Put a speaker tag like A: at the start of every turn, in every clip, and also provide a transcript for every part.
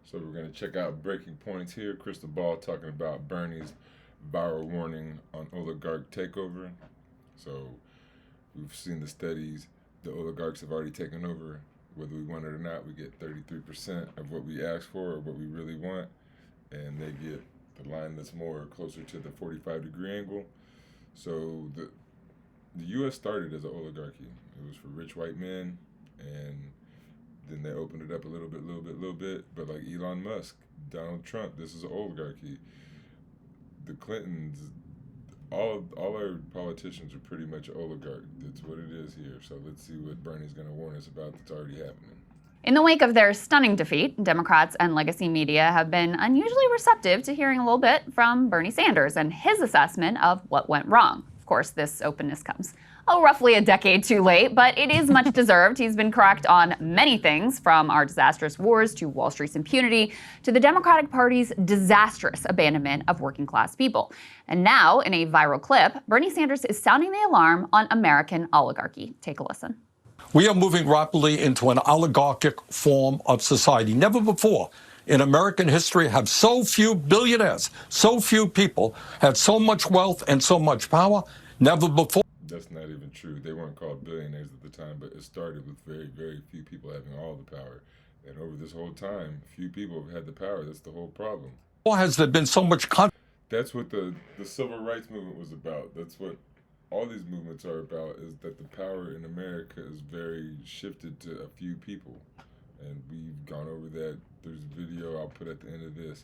A: So we're going to check out breaking points here. Krystal Ball talking about Bernie's viral warning on oligarch takeover. So we've seen the studies. The oligarchs have already taken over. Whether we want it or not, we get 33% of what we ask for or what we really want. And they get the line that's more closer to the 45-degree angle. So the U.S. started as an oligarchy. It was for rich white men, and then they opened it up a little bit. But like Elon Musk, Donald Trump, this is an oligarchy. The Clintons, all our politicians are pretty much oligarch. That's what it is here. So let's see what Bernie's going to warn us about that's already happening.
B: In the wake of their stunning defeat, Democrats and legacy media have been unusually receptive to hearing a little bit from Bernie Sanders and his assessment of what went wrong. Of course, this openness comes roughly a decade too late, but it is much deserved. He's been correct on many things, from our disastrous wars to Wall Street's impunity to the Democratic Party's disastrous abandonment of working-class people. And now, in a viral clip, Bernie Sanders is sounding the alarm on American oligarchy. Take a listen.
C: We are moving rapidly into an oligarchic form of society. Never before in American history have so few billionaires, so few people had so much wealth and so much power. Never before.
A: That's not even true. They weren't called billionaires at the time, but it started with very, very few people having all the power. And over this whole time, few people have had the power. That's the whole problem.
C: Or has there been so much
A: That's what the civil rights movement was about. That's what all these movements are about, is that the power in America is very shifted to a few people. And we've gone over that. There's a video I'll put at the end of this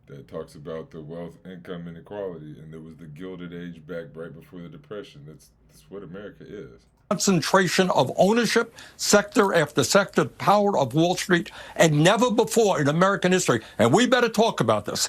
A: that talks about the wealth income inequality, and there was the Gilded Age back right before the Depression. That's what America is.
C: Concentration of ownership, sector after sector, power of Wall Street, and never before in American history, and we better talk about this,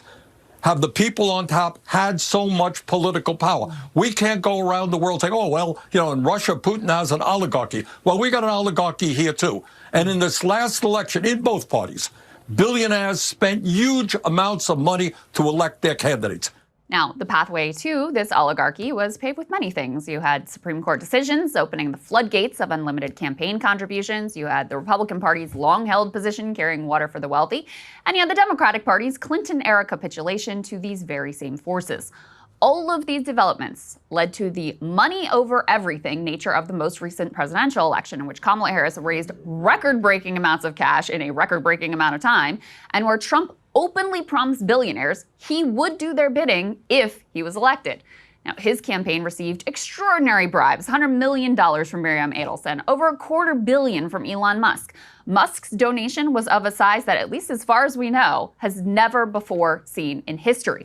C: have the people on top had so much political power. We can't go around the world saying, oh, well, in Russia, Putin has an oligarchy. Well, we got an oligarchy here, too. And in this last election, in both parties, billionaires spent huge amounts of money to elect their candidates.
B: Now, the pathway to this oligarchy was paved with many things. You had Supreme Court decisions opening the floodgates of unlimited campaign contributions. You had the Republican Party's long-held position carrying water for the wealthy. And you had the Democratic Party's Clinton-era capitulation to these very same forces. All of these developments led to the money over everything nature of the most recent presidential election, in which Kamala Harris raised record-breaking amounts of cash in a record-breaking amount of time, and where Trump openly promised billionaires he would do their bidding if he was elected. Now, his campaign received extraordinary bribes, $100 million from Miriam Adelson, over $250 million from Elon Musk. Musk's donation was of a size that, at least as far as we know, has never before seen in history.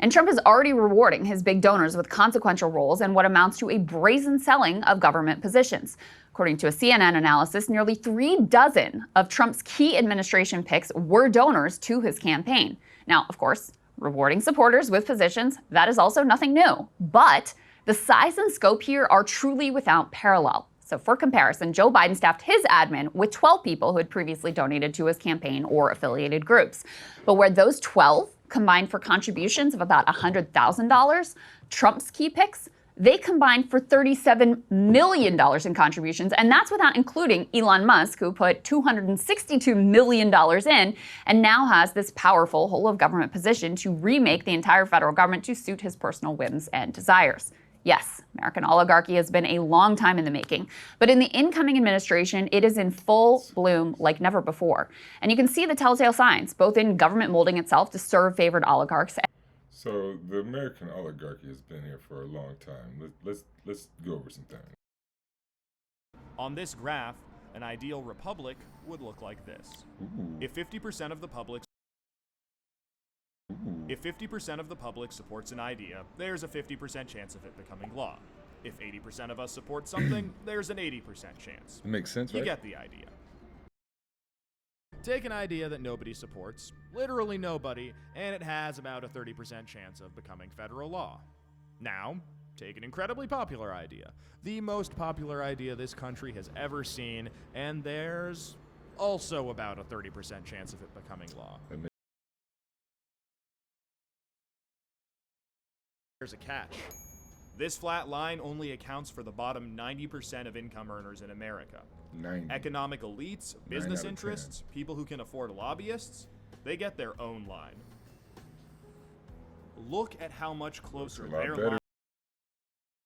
B: And Trump is already rewarding his big donors with consequential roles and what amounts to a brazen selling of government positions. According to a CNN analysis, nearly 36 of Trump's key administration picks were donors to his campaign. Now, of course, rewarding supporters with positions, that is also nothing new. But the size and scope here are truly without parallel. So for comparison, Joe Biden staffed his admin with 12 people who had previously donated to his campaign or affiliated groups. But where those 12 combined for contributions of about $100,000, Trump's key picks, they combined for $37 million in contributions, and that's without including Elon Musk, who put $262 million in and now has this powerful whole-of-government position to remake the entire federal government to suit his personal whims and desires. Yes, American oligarchy has been a long time in the making, but in the incoming administration, it is in full bloom like never before. And you can see the telltale signs, both in government molding itself to serve favored oligarchs.
A: So the American oligarchy has been here for a long time. Let's go over some things.
D: On this graph, an ideal republic would look like this. If 50% of the public supports an idea, there's a 50% chance of it becoming law. If 80% of us support something, there's an 80% chance.
A: It makes sense, right?
D: You get the idea. Take an idea that nobody supports, literally nobody, and it has about a 30% chance of becoming federal law. Now, take an incredibly popular idea, the most popular idea this country has ever seen, and there's also about a 30% chance of it becoming law. There's a catch. This flat line only accounts for the bottom 90% of income earners in America.
A: 90.
D: Economic elites, business interests, people who can afford lobbyists, they get their own line. Look at how much closer
A: It's a lot
D: their
A: better.
D: line.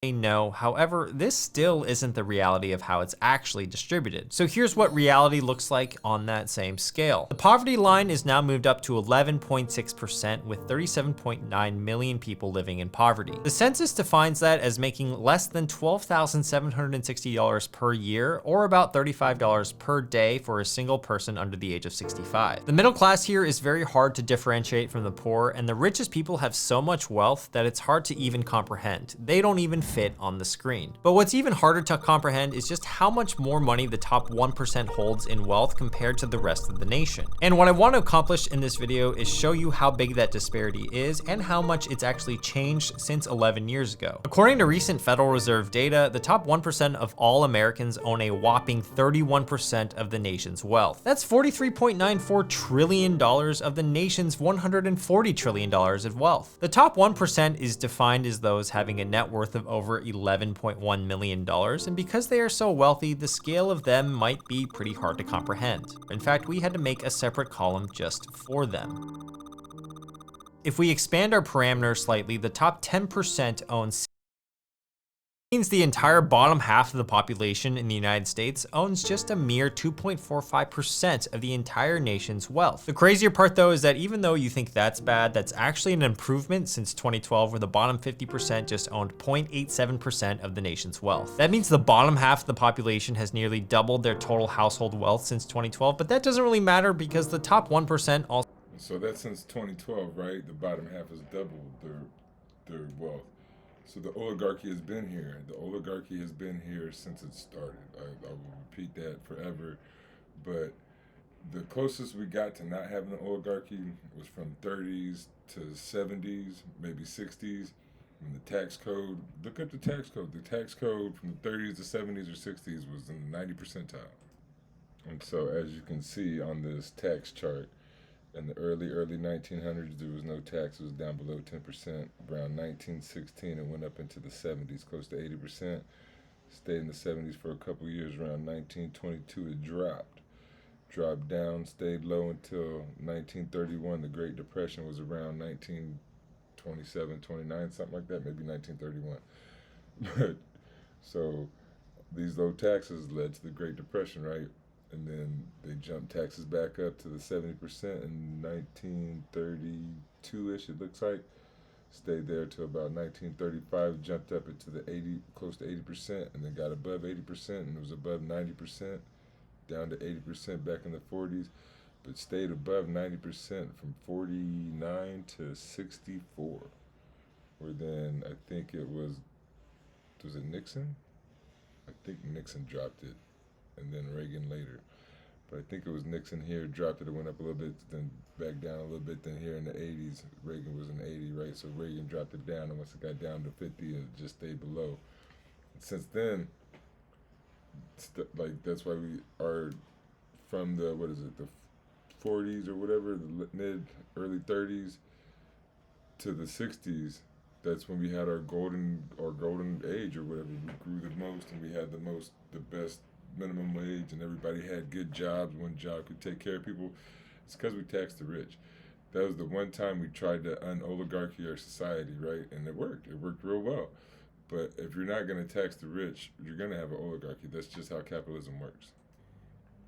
E: No, however, this still isn't the reality of how it's actually distributed. So here's what reality looks like on that same scale. The poverty line is now moved up to 11.6% with 37.9 million people living in poverty. The census defines that as making less than $12,760 per year, or about $35 per day for a single person under the age of 65. The middle class here is very hard to differentiate from the poor, and the richest people have so much wealth that it's hard to even comprehend. They don't even fit on the screen. But what's even harder to comprehend is just how much more money the top 1% holds in wealth compared to the rest of the nation. And what I want to accomplish in this video is show you how big that disparity is and how much it's actually changed since 11 years ago. According to recent Federal Reserve data, the top 1% of all Americans own a whopping 31% of the nation's wealth. That's $43.94 trillion of the nation's $140 trillion of wealth. The top 1% is defined as those having a net worth of over $11.1 million, and because they are so wealthy, the scale of them might be pretty hard to comprehend. In fact, we had to make a separate column just for them. If we expand our parameters slightly, the top 10% own means the entire bottom half of the population in the United States owns just a mere 2.45% of the entire nation's wealth. The crazier part though is that even though you think that's bad, that's actually an improvement since 2012, where the bottom 50% just owned 0.87% of the nation's wealth. That means the bottom half of the population has nearly doubled their total household wealth since 2012, but that doesn't really matter because the top 1% also.
A: So that's since 2012, right? The bottom half has doubled their wealth. So the oligarchy has been here. The oligarchy has been here since it started. I will repeat that forever. But the closest we got to not having an oligarchy was from 30s to 70s, maybe 60s. When the tax code, look up the tax code. The tax code from the 30s to 70s or 60s was in the 90 percentile. And so as you can see on this tax chart, in the early 1900s, there was no tax. It was down below 10%. Around 1916, it went up into the 70s, close to 80%. Stayed in the 70s for a couple years. Around 1922, it dropped down, stayed low until 1931. The Great Depression was around 1927, 29, something like that, maybe 1931. But so these low taxes led to the Great Depression, right? And then they jumped taxes back up to the 70% in 1932-ish, it looks like. Stayed there till about 1935, jumped up into the 80, close to 80%, and then got above 80%, and it was above 90%, down to 80% back in the 40s, but stayed above 90% from 49 to 64. Where then I think it was it Nixon? I think Nixon dropped it. And then Reagan later. But I think it was Nixon here, dropped it, it went up a little bit, then back down a little bit, then here in the 80s, Reagan was in 80, right? So Reagan dropped it down, and once it got down to 50, it just stayed below. And since then, like, that's why we are from the, the 40s or whatever, the early 30s to the 60s, that's when we had our golden age or whatever. We grew the most, and we had the best minimum wage, and everybody had good jobs. One job could take care of people. It's because we taxed the rich. That was the one time we tried to un-oligarchy our society, right? And it worked. It worked real well. But if you're not going to tax the rich, you're going to have an oligarchy. That's just how capitalism works.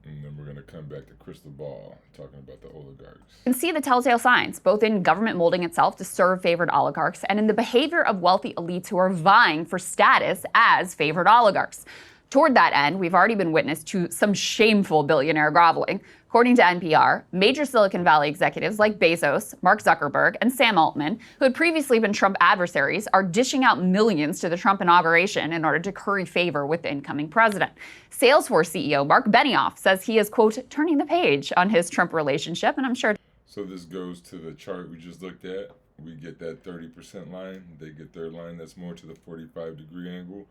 A: And then we're going to come back to Krystal Ball, talking about the oligarchs.
B: You can see the telltale signs, both in government molding itself to serve favored oligarchs and in the behavior of wealthy elites who are vying for status as favored oligarchs. Toward that end, we've already been witness to some shameful billionaire groveling. According to NPR, major Silicon Valley executives like Bezos, Mark Zuckerberg, and Sam Altman, who had previously been Trump adversaries, are dishing out millions to the Trump inauguration in order to curry favor with the incoming president. Salesforce CEO Mark Benioff says he is, quote, turning the page on his Trump relationship, and I'm sure.
A: So this goes to the chart we just looked at. We get that 30% line. They get their line that's more to the 45-degree angle.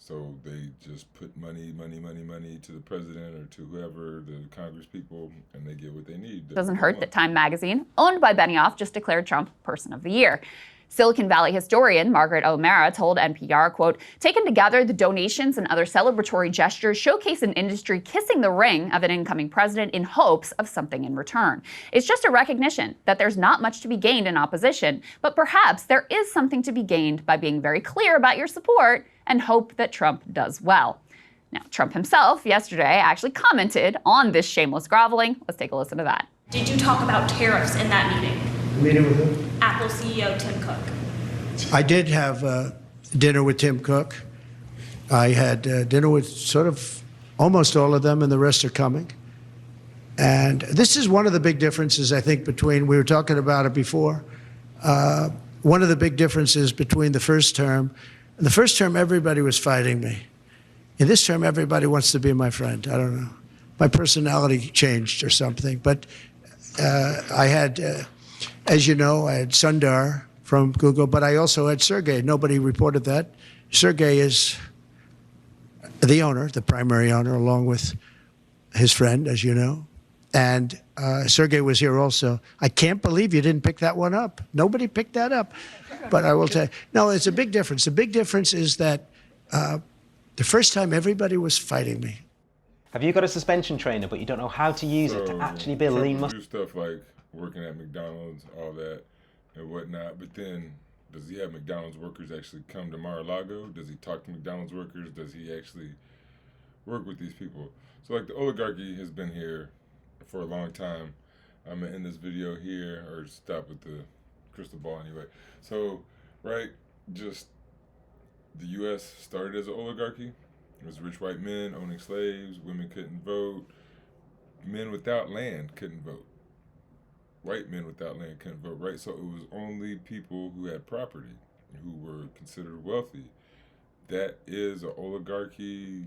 A: So they just put money to the president or to whoever, the Congress people, and they get what they need.
B: Doesn't hurt that Time magazine, owned by Benioff, just declared Trump Person of the Year. Silicon Valley historian Margaret O'Mara told NPR, quote, "Taken together, the donations and other celebratory gestures showcase an industry kissing the ring of an incoming president in hopes of something in return. It's just a recognition that there's not much to be gained in opposition, but perhaps there is something to be gained by being very clear about your support and hope that Trump does well." Now, Trump himself yesterday actually commented on this shameless groveling. Let's take a listen to that.
F: Did you talk about tariffs in that meeting?
G: Meeting with who?
F: Apple CEO Tim Cook.
G: I did have dinner with Tim Cook. I had dinner with sort of almost all of them, and the rest are coming. And this is one of the big differences, I think, between, we were talking about it before, one of the big differences between the first term. In the first term, everybody was fighting me. In this term, everybody wants to be my friend. I don't know. My personality changed or something. But I had, as you know, I had Sundar from Google, but I also had Sergey. Nobody reported that. Sergey is the owner, the primary owner, along with his friend, as you know. And Sergey was here also. I can't believe you didn't pick that one up. Nobody picked that up. But I will tell you, no, it's a big difference. The big difference is that the first time everybody was fighting me.
H: Have you got a suspension trainer, but you don't know how to use it to actually build lean muscle?
A: Do stuff like working at McDonald's, all that, and whatnot. But then, does he have McDonald's workers actually come to Mar-a-Lago? Does he talk to McDonald's workers? Does he actually work with these people? So, like, the oligarchy has been here for a long time. I'm gonna end this video here, or stop with the Krystal Ball anyway. So, right, just the U.S. started as an oligarchy. It was rich white men owning slaves. Women couldn't vote. Men without land couldn't vote. White men without land couldn't vote, right? So it was only people who had property, who were considered wealthy. That is an oligarchy,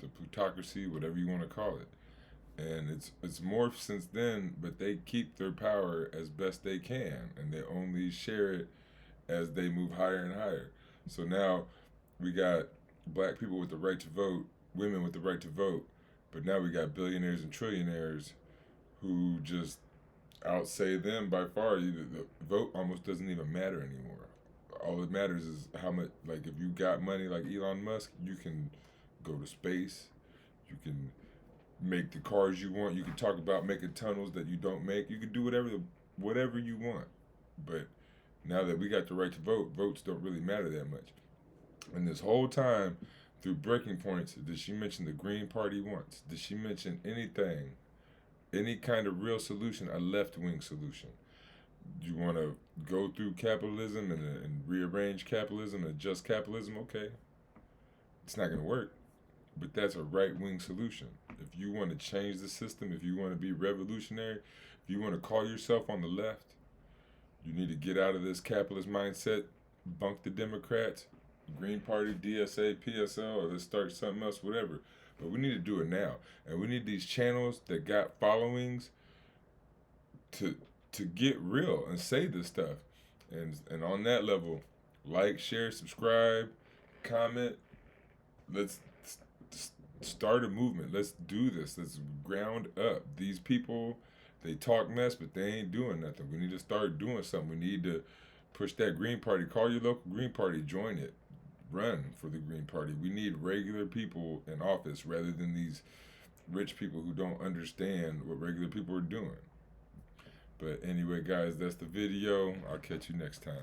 A: the plutocracy, whatever you want to call it. And it's morphed since then, but they keep their power as best they can, and they only share it as they move higher and higher. So now we got black people with the right to vote, women with the right to vote, but now we got billionaires and trillionaires who just outsay them by far. The vote almost doesn't even matter anymore. All that matters is how much, like, if you got money like Elon Musk, you can go to space, you can make the cars you want, you can talk about making tunnels that you don't make, you can do whatever you want. But now that we got the right to vote, votes don't really matter that much. And this whole time, through breaking points, did she mention the Green Party once? Did she mention anything, any kind of real solution, a left-wing solution? You want to go through capitalism and rearrange capitalism, adjust capitalism? Okay. It's not going to work, but that's a right-wing solution. If you want to change the system, if you want to be revolutionary, if you want to call yourself on the left, you need to get out of this capitalist mindset, bunk the Democrats, Green Party, DSA, PSL, or let's start something else, whatever. But we need to do it now. And we need these channels that got followings to get real and say this stuff. And on that level, like, share, subscribe, comment. Let's start a movement. Let's do this. Let's ground up. These people, they talk mess, but they ain't doing nothing. We need to start doing something. We need to push that Green Party. Call your local Green Party. Join it. Run for the Green Party. We need regular people in office rather than these rich people who don't understand what regular people are doing. But anyway, guys, that's the video. I'll catch you next time.